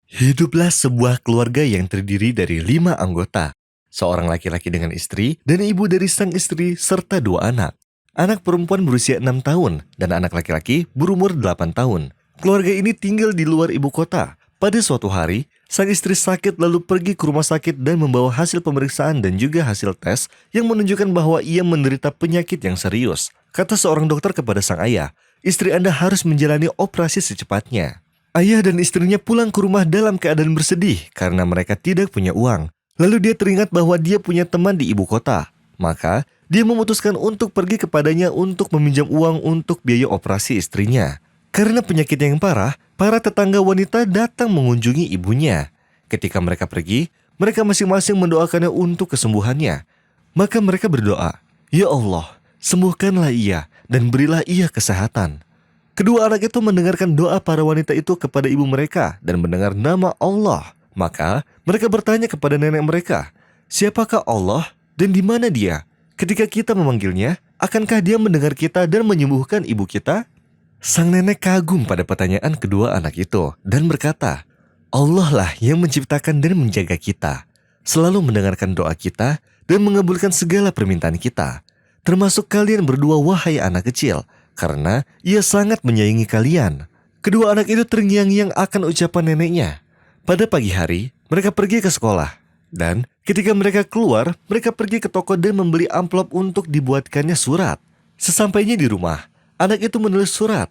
Hiduplah sebuah keluarga yang terdiri dari 5 anggota. Seorang laki-laki dengan istri dan ibu dari sang istri serta 2 anak. Anak perempuan berusia 6 tahun dan anak laki-laki berumur 8 tahun. Keluarga ini tinggal di luar ibu kota. Pada suatu hari, sang istri sakit lalu pergi ke rumah sakit dan membawa hasil pemeriksaan dan juga hasil tes yang menunjukkan bahwa ia menderita penyakit yang serius. Kata seorang dokter kepada sang ayah, "Istri Anda harus menjalani operasi secepatnya." Ayah dan istrinya pulang ke rumah dalam keadaan bersedih karena mereka tidak punya uang. Lalu dia teringat bahwa dia punya teman di ibu kota. Maka, dia memutuskan untuk pergi kepadanya untuk meminjam uang untuk biaya operasi istrinya. Karena penyakit yang parah, para tetangga wanita datang mengunjungi ibunya. Ketika mereka pergi, mereka masing-masing mendoakannya untuk kesembuhannya. Maka mereka berdoa, "Ya Allah, sembuhkanlah ia dan berilah ia kesehatan." Kedua anak itu mendengarkan doa para wanita itu kepada ibu mereka dan mendengar nama Allah. Maka mereka bertanya kepada nenek mereka, "Siapakah Allah dan di mana dia? Ketika kita memanggilnya, akankah dia mendengar kita dan menyembuhkan ibu kita?" Sang nenek kagum pada pertanyaan kedua anak itu dan berkata, "Allah lah yang menciptakan dan menjaga kita, selalu mendengarkan doa kita dan mengabulkan segala permintaan kita, termasuk kalian berdua wahai anak kecil, karena ia sangat menyayangi kalian." Kedua anak itu terngiang-ngiang akan ucapan neneknya. Pada pagi hari, mereka pergi ke sekolah. Dan ketika mereka keluar, mereka pergi ke toko dan membeli amplop untuk dibuatkannya surat. Sesampainya di rumah, anak itu menulis surat.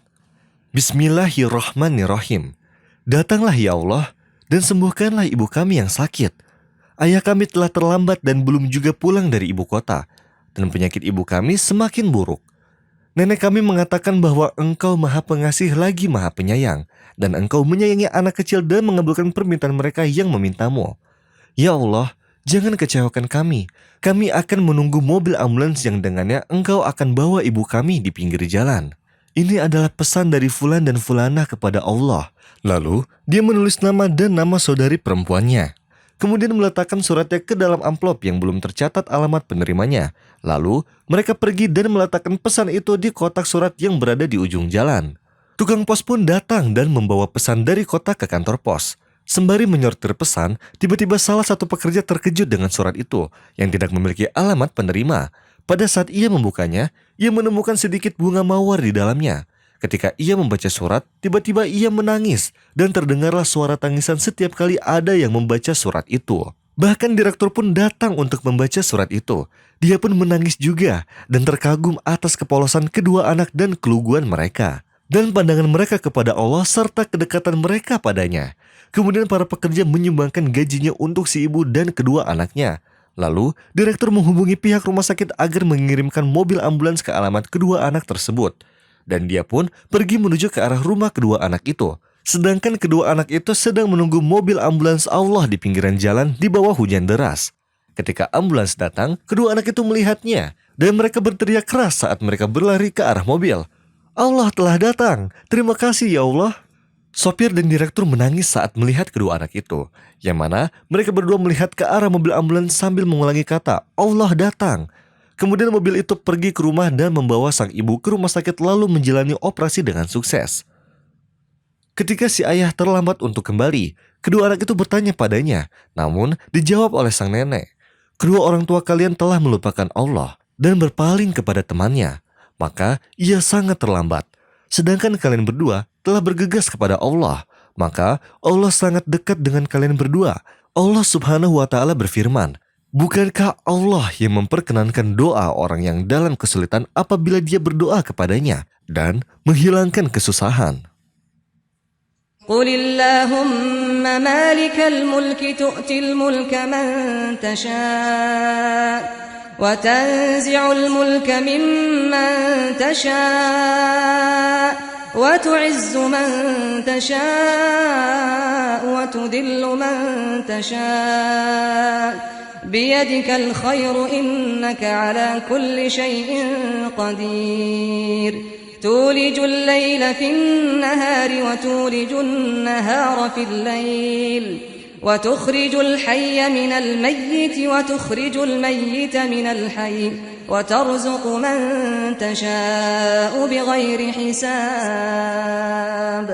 "Bismillahirrahmanirrahim. Datanglah ya Allah dan sembuhkanlah ibu kami yang sakit. Ayah kami telah terlambat dan belum juga pulang dari ibu kota. Dan penyakit ibu kami semakin buruk. Nenek kami mengatakan bahwa Engkau Maha Pengasih lagi Maha Penyayang, dan Engkau menyayangi anak kecil dan mengabulkan permintaan mereka yang memintamu. Ya Allah, jangan kecewakan kami. Kami akan menunggu mobil ambulans yang dengannya Engkau akan bawa ibu kami di pinggir jalan. Ini adalah pesan dari Fulan dan Fulanah kepada Allah." Lalu, dia menulis nama dan nama saudari perempuannya. Kemudian meletakkan suratnya ke dalam amplop yang belum tercatat alamat penerimanya. Lalu, mereka pergi dan meletakkan pesan itu di kotak surat yang berada di ujung jalan. Tukang pos pun datang dan membawa pesan dari kotak ke kantor pos. Sembari menyortir pesan, tiba-tiba salah satu pekerja terkejut dengan surat itu yang tidak memiliki alamat penerima. Pada saat ia membukanya, ia menemukan sedikit bunga mawar di dalamnya. Ketika ia membaca surat, tiba-tiba ia menangis dan terdengarlah suara tangisan setiap kali ada yang membaca surat itu. Bahkan direktur pun datang untuk membaca surat itu. Dia pun menangis juga dan terkagum atas kepolosan kedua anak dan keluguan mereka. Dan pandangan mereka kepada Allah serta kedekatan mereka padanya. Kemudian para pekerja menyumbangkan gajinya untuk si ibu dan kedua anaknya. Lalu, direktur menghubungi pihak rumah sakit agar mengirimkan mobil ambulans ke alamat kedua anak tersebut. Dan dia pun pergi menuju ke arah rumah kedua anak itu. Sedangkan kedua anak itu sedang menunggu mobil ambulans Allah di pinggiran jalan di bawah hujan deras. Ketika ambulans datang, kedua anak itu melihatnya. Dan mereka berteriak keras saat mereka berlari ke arah mobil. "Allah telah datang, terima kasih ya Allah." Sopir dan direktur menangis saat melihat kedua anak itu. Yang mana mereka berdua melihat ke arah mobil ambulans sambil mengulangi kata, "Allah datang." Kemudian mobil itu pergi ke rumah dan membawa sang ibu ke rumah sakit lalu menjalani operasi dengan sukses. Ketika si ayah terlambat untuk kembali, kedua anak itu bertanya padanya, namun dijawab oleh sang nenek, "Kedua orang tua kalian telah melupakan Allah dan berpaling kepada temannya, maka ia sangat terlambat. Sedangkan kalian berdua telah bergegas kepada Allah, maka Allah sangat dekat dengan kalian berdua." Allah Subhanahu wa Ta'ala berfirman, "Bukankah Allah yang memperkenankan doa orang yang dalam kesulitan apabila dia berdoa kepadanya dan menghilangkan kesusahan?" قل اللهم مالك الملك تؤتي الملك من تشاء وتنزع الملك ممن تشاء وتعز من تشاء وتذل من تشاء بيدك الخير إنك على كل شيء قدير تولج الليل في النهار وتولج النهار في الليل وتخرج الحي من الميت وتخرج الميت من الحي وترزق من تشاء بغير حساب